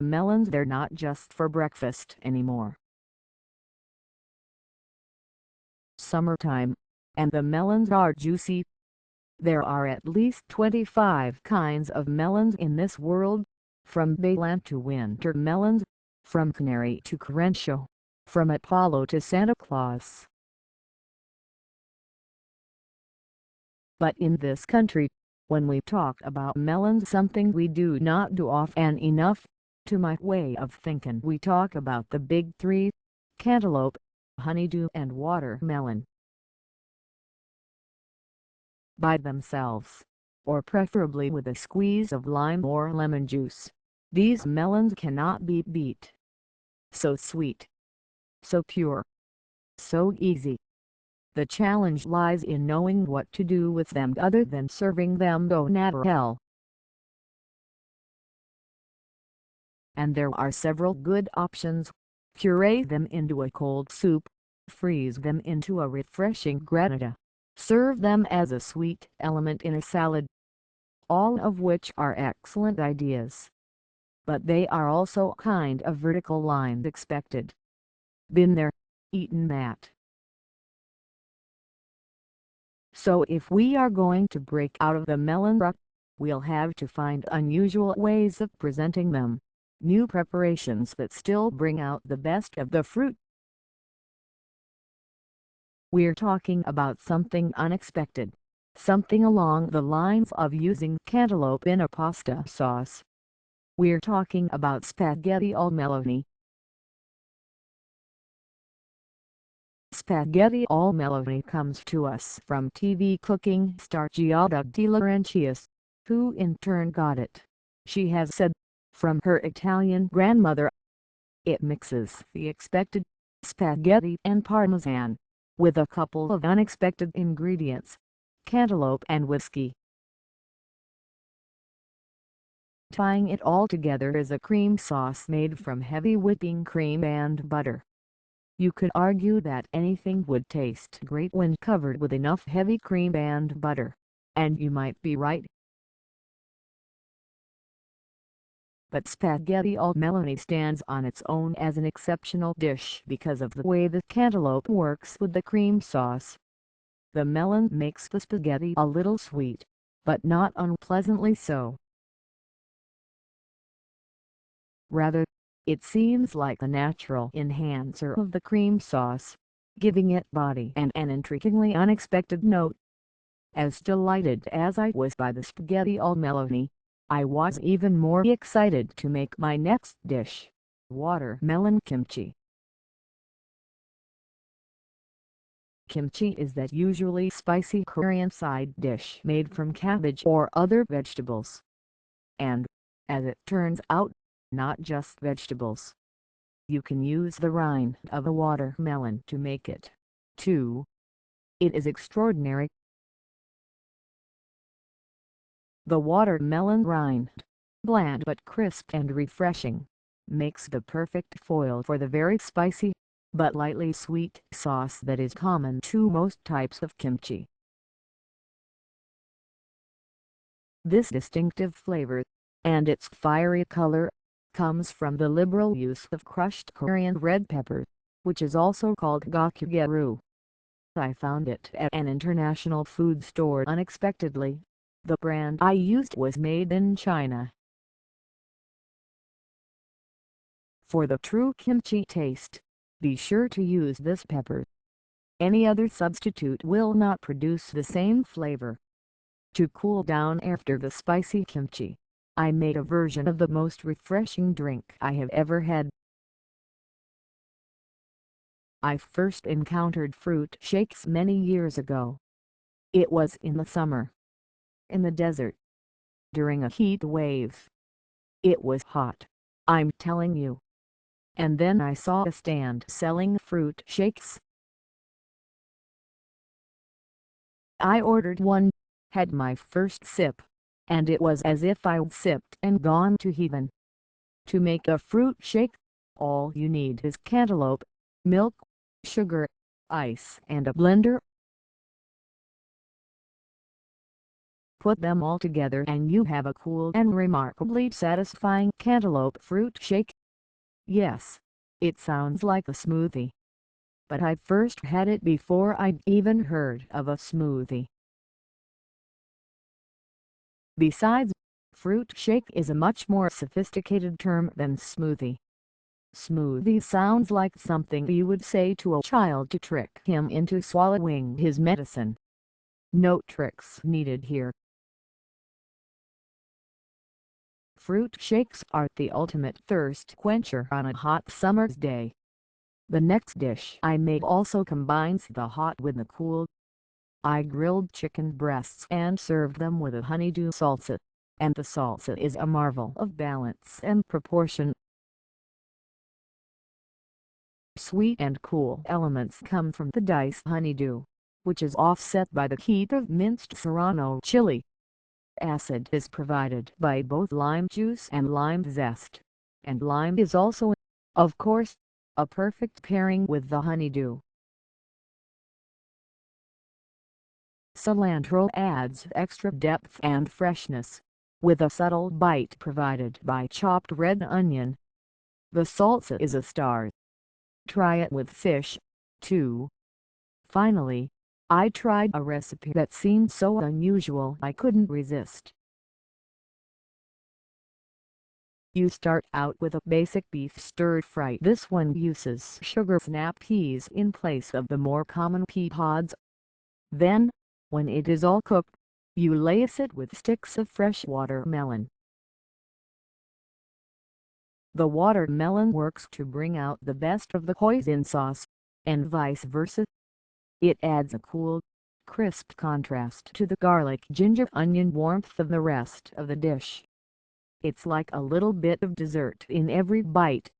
melons, they're not just for breakfast anymore. Summertime, and the melons are juicy. There are at least 25 kinds of melons in this world, from Bayland to winter melons, from canary to Crenshaw, from Apollo to Santa Claus. But in this country, when we talk about melons, something we do not do often enough, to my way of thinking, we talk about the big three: cantaloupe, honeydew and watermelon. By themselves, or preferably with a squeeze of lime or lemon juice, these melons cannot be beat. So sweet, so pure, so easy. The challenge lies in knowing what to do with them other than serving them au naturel. And there are several good options. Puree them into a cold soup, freeze them into a refreshing granita, serve them as a sweet element in a salad. All of which are excellent ideas. But they are also kind of vertical lines expected. Been there, eaten that. So if we are going to break out of the melon rut, we'll have to find unusual ways of presenting them, new preparations that still bring out the best of the fruit. We're talking about something unexpected, something along the lines of using cantaloupe in a pasta sauce. We're talking about spaghetti al melone. Spaghetti al Melone comes to us from TV cooking star Giada de Laurentiis, who in turn got it, she has said, from her Italian grandmother. It mixes the expected, spaghetti and parmesan, with a couple of unexpected ingredients: cantaloupe and whiskey. Tying it all together is a cream sauce made from heavy whipping cream and butter. You could argue that anything would taste great when covered with enough heavy cream and butter, and you might be right. But spaghetti al melone stands on its own as an exceptional dish because of the way the cantaloupe works with the cream sauce. The melon makes the spaghetti a little sweet, but not unpleasantly so. Rather, it seems like a natural enhancer of the cream sauce, giving it body and an intriguingly unexpected note. As delighted as I was by the spaghetti al melone, I was even more excited to make my next dish, watermelon kimchi. Kimchi is that usually spicy Korean side dish made from cabbage or other vegetables. And, as it turns out, not just vegetables. You can use the rind of a watermelon to make it, too. It is extraordinary. The watermelon rind, bland but crisp and refreshing, makes the perfect foil for the very spicy, but lightly sweet sauce that is common to most types of kimchi. This distinctive flavor, and its fiery color, comes from the liberal use of crushed Korean red pepper, which is also called gochugaru. I found it at an international food store unexpectedly. The brand I used was made in China. For the true kimchi taste, be sure to use this pepper. Any other substitute will not produce the same flavor. To cool down after the spicy kimchi, I made a version of the most refreshing drink I have ever had. I first encountered fruit shakes many years ago. It was in the summer, in the desert, during a heat wave. It was hot, I'm telling you. And then I saw a stand selling fruit shakes. I ordered one, had my first sip, and it was as if I'd sipped and gone to heaven. To make a fruit shake, all you need is cantaloupe, milk, sugar, ice and a blender. Put them all together and you have a cool and remarkably satisfying cantaloupe fruit shake. Yes, it sounds like a smoothie, but I first had it before I'd even heard of a smoothie. Besides, fruit shake is a much more sophisticated term than smoothie. Smoothie sounds like something you would say to a child to trick him into swallowing his medicine. No tricks needed here. Fruit shakes are the ultimate thirst quencher on a hot summer's day. The next dish I made also combines the hot with the cool. I grilled chicken breasts and served them with a honeydew salsa, and the salsa is a marvel of balance and proportion. Sweet and cool elements come from the diced honeydew, which is offset by the heat of minced serrano chili. Acid is provided by both lime juice and lime zest, and lime is also, of course, a perfect pairing with the honeydew. Cilantro adds extra depth and freshness, with a subtle bite provided by chopped red onion. The salsa is a star. Try it with fish, too. Finally, I tried a recipe that seemed so unusual I couldn't resist. You start out with a basic beef stir-fry. This one uses sugar snap peas in place of the more common pea pods. Then, when it is all cooked, you lace it with sticks of fresh watermelon. The watermelon works to bring out the best of the hoisin sauce, and vice versa. It adds a cool, crisp contrast to the garlic ginger onion warmth of the rest of the dish. It's like a little bit of dessert in every bite.